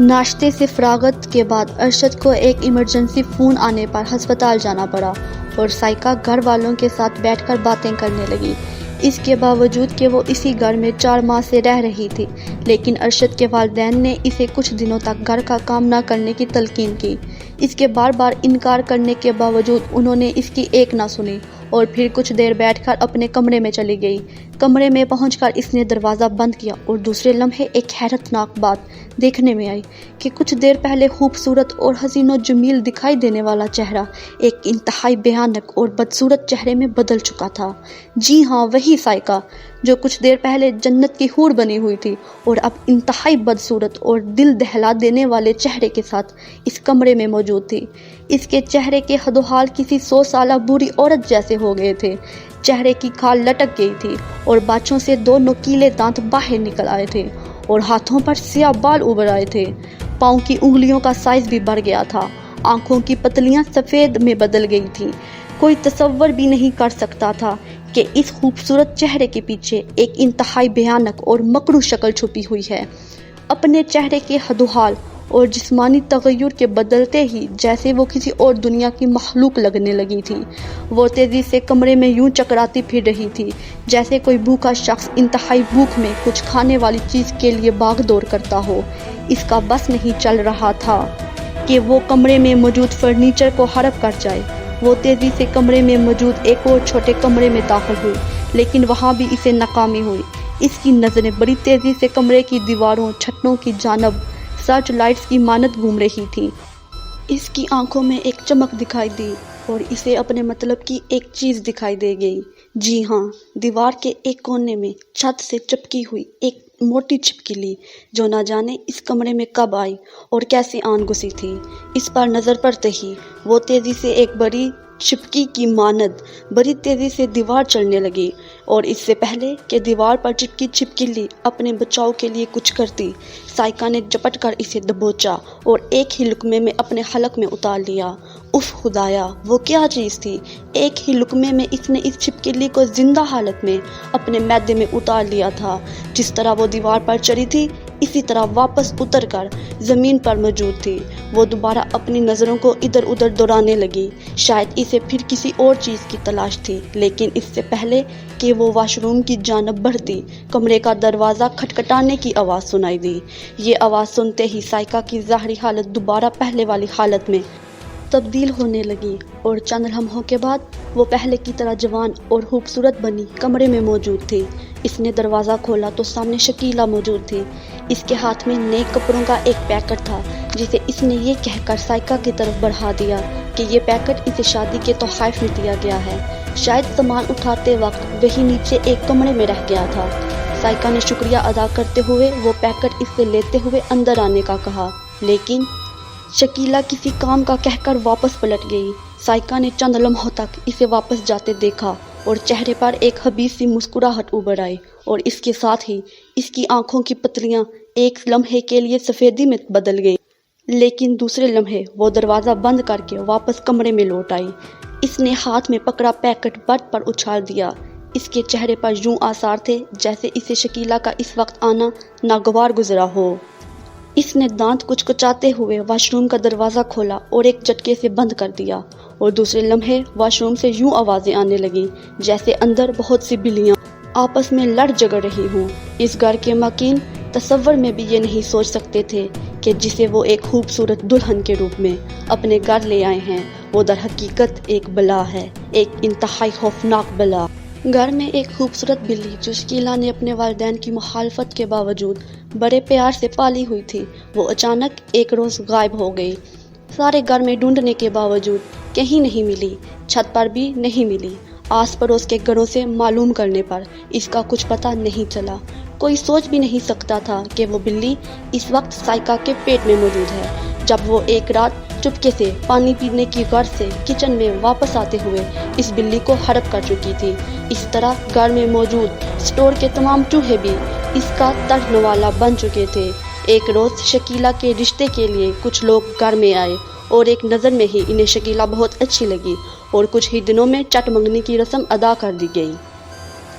ناشتے سے فراغت کے بعد ارشد کو ایک ایمرجنسی فون آنے پر ہسپتال جانا پڑا اور سائقہ گھر والوں کے ساتھ بیٹھ کر باتیں کرنے لگی۔ اس کے باوجود کہ وہ اسی گھر میں 4 ماہ سے رہ رہی تھی، لیکن ارشد کے والدین نے اسے کچھ دنوں تک گھر کا کام نہ کرنے کی تلقین کی۔ اس کے بار بار انکار کرنے کے باوجود انہوں نے اس کی ایک نہ سنی اور پھر کچھ دیر بیٹھ کر اپنے کمرے میں چلی گئی۔ کمرے میں پہنچ کر اس نے دروازہ بند کیا اور دوسرے لمحے ایک حیرتناک بات دیکھنے میں آئی کہ کچھ دیر پہلے خوبصورت اور حسین و جمیل دکھائی دینے والا چہرہ ایک انتہائی بھیانک اور بدصورت چہرے میں بدل چکا تھا۔ جی ہاں، وہی سائقہ جو کچھ دیر پہلے جنت کی حور بنی ہوئی تھی اور اب انتہائی بدصورت اور دل دہلا دینے والے چہرے کے ساتھ اس کمرے میں موجود تھی۔ اس کے چہرے کے حد و حال کسی 100 سالہ بوڑھی عورت جیسے ہو گئے تھے۔ چہرے کی کھال لٹک گئی تھی اور باچوں سے 2 نوکیلے دانت باہر نکل آئے تھے اور ہاتھوں پر سیاہ بال ابھر آئے تھے۔ پاؤں کی انگلیوں کا سائز بھی بڑھ گیا تھا۔ آنکھوں کی پتلیاں سفید میں بدل گئی تھیں۔ کوئی تصور بھی نہیں کر سکتا تھا کہ اس خوبصورت چہرے کے پیچھے ایک انتہائی بھیانک اور مکروہ شکل چھپی ہوئی ہے۔ اپنے چہرے کے حد و حال اور جسمانی تغیر کے بدلتے ہی جیسے وہ کسی اور دنیا کی مخلوق لگنے لگی تھی۔ وہ تیزی سے کمرے میں یوں چکراتی پھر رہی تھی جیسے کوئی بھوکا شخص انتہائی بھوک میں کچھ کھانے والی چیز کے لیے باغ دور کرتا ہو۔ اس کا بس نہیں چل رہا تھا کہ وہ کمرے میں موجود فرنیچر کو ہڑپ کر جائے۔ وہ تیزی سے کمرے میں موجود ایک اور چھوٹے کمرے میں داخل ہوئی، لیکن وہاں بھی اسے ناکامی ہوئی۔ اس کی نظریں بڑی تیزی سے کمرے کی دیواروں، چھتوں کی جانب سرچ لائٹس کی مانند گھوم رہی تھی۔ اس کی آنکھوں میں ایک چمک دکھائی دی اور اسے اپنے مطلب کی ایک چیز دکھائی دے گئی۔ جی ہاں، دیوار کے ایک کونے میں چھت سے چپکی ہوئی ایک موٹی چھپکلی جو نہ جانے اس کمرے میں کب آئی اور کیسے آن گھسی تھی۔ اس پر نظر پڑتے ہی وہ تیزی سے ایک بڑی چھپکی کی مانند بڑی تیزی سے دیوار چڑھنے لگی اور اس سے پہلے کہ دیوار پر چپکی چھپکلی اپنے بچاؤ کے لیے کچھ کرتی، سائقہ نے جپٹ کر اسے دبوچا اور ایک ہی لقمے میں اپنے حلق میں اتار لیا۔ اف خدایا، وہ کیا چیز تھی! ایک ہی لقمے میں اس نے اس چھپکلی کو زندہ حالت میں اپنے معدے میں اتار لیا تھا۔ جس طرح وہ دیوار پر چڑھی تھی اسی طرح واپس اتر کر زمین پر موجود تھی۔ وہ دوبارہ اپنی نظروں کو ادھر ادھر دوڑانے لگی۔ شاید اسے پھر کسی اور چیز کی تلاش تھی، لیکن اس سے پہلے کہ وہ واش روم کی جانب بڑھتی، کمرے کا دروازہ کھٹکھٹانے کی آواز سنائی دی۔ یہ آواز سنتے ہی سائقہ کی ظاہری حالت دوبارہ پہلے والی حالت میں تبدیل ہونے لگی اور چند لمحوں کے بعد وہ پہلے کی طرح جوان اور خوبصورت بنی کمرے میں موجود تھی۔ اس نے دروازہ کھولا تو سامنے شکیلہ موجود تھی۔ اس کے ہاتھ میں نئے کپڑوں کا ایک پیکٹ تھا جسے اس نے یہ کہہ کر سائقہ کی طرف بڑھا دیا کہ یہ پیکٹ اسے شادی کے تحائف میں دیا گیا ہے۔ شاید سامان اٹھاتے وقت وہی نیچے ایک کمرے میں رہ گیا تھا۔ سائقہ نے شکریہ ادا کرتے ہوئے وہ پیکٹ اس سے لیتے ہوئے اندر آنے کا کہا، لیکن شکیلہ کسی کام کا کہہ کر واپس پلٹ گئی۔ سائقہ نے چند لمحوں تک اسے واپس جاتے دیکھا اور چہرے پر ایک حبیب سی مسکراہٹ ابھر آئی اور اس کے ساتھ ہی اس کی آنکھوں کی پتلیاں ایک لمحے کے لیے سفیدی میں بدل گئی، لیکن دوسرے لمحے وہ دروازہ بند کر کے واپس کمرے میں لوٹ آئی۔ اس نے ہاتھ میں پکڑا پیکٹ برت پر اچھال دیا۔ اس کے چہرے پر یوں آثار تھے جیسے اسے شکیلہ کا اس وقت آنا ناگوار گزرا ہو۔ اس نے دانت کچکچاتے ہوئے واش روم کا دروازہ کھولا اور ایک جھٹکے سے بند کر دیا اور دوسرے لمحے واش روم سے یوں آوازیں آنے لگیں جیسے اندر بہت سی بلیاں آپس میں لڑ جگڑ رہی ہوں۔ اس گھر کے ماکین تصور میں بھی یہ نہیں سوچ سکتے تھے کہ جسے وہ ایک خوبصورت دلہن کے روپ میں اپنے گھر لے آئے ہیں وہ در حقیقت ایک بلا ہے، ایک انتہائی خوفناک بلا۔ گھر میں ایک خوبصورت بلی جو شکیلہ نے اپنے والدین کی مخالفت کے باوجود بڑے پیار سے پالی ہوئی تھی، وہ اچانک ایک روز غائب ہو گئی۔ سارے گھر میں ڈھونڈنے کے باوجود کہیں نہیں ملی، چھت پر بھی نہیں ملی۔ آس پڑوس کے گھروں سے معلوم کرنے پر اس کا کچھ پتہ نہیں چلا۔ کوئی سوچ بھی نہیں سکتا تھا کہ وہ بلی اس وقت سائقہ کے پیٹ میں موجود ہے۔ جب وہ ایک رات چپکے سے پانی پینے کی غرض سے کچن میں واپس آتے ہوئے اس بلی کو ہڑپ کر چکی تھی۔ اس طرح گھر میں موجود اسٹور کے تمام چوہے بھی اس کا ترک نوالا بن چکے تھے۔ ایک روز شکیلہ کے رشتے کے لیے کچھ لوگ گھر میں آئے اور ایک نظر میں ہی انہیں شکیلہ بہت اچھی لگی اور کچھ ہی دنوں میں چٹ منگنی کی رسم ادا کر دی گئی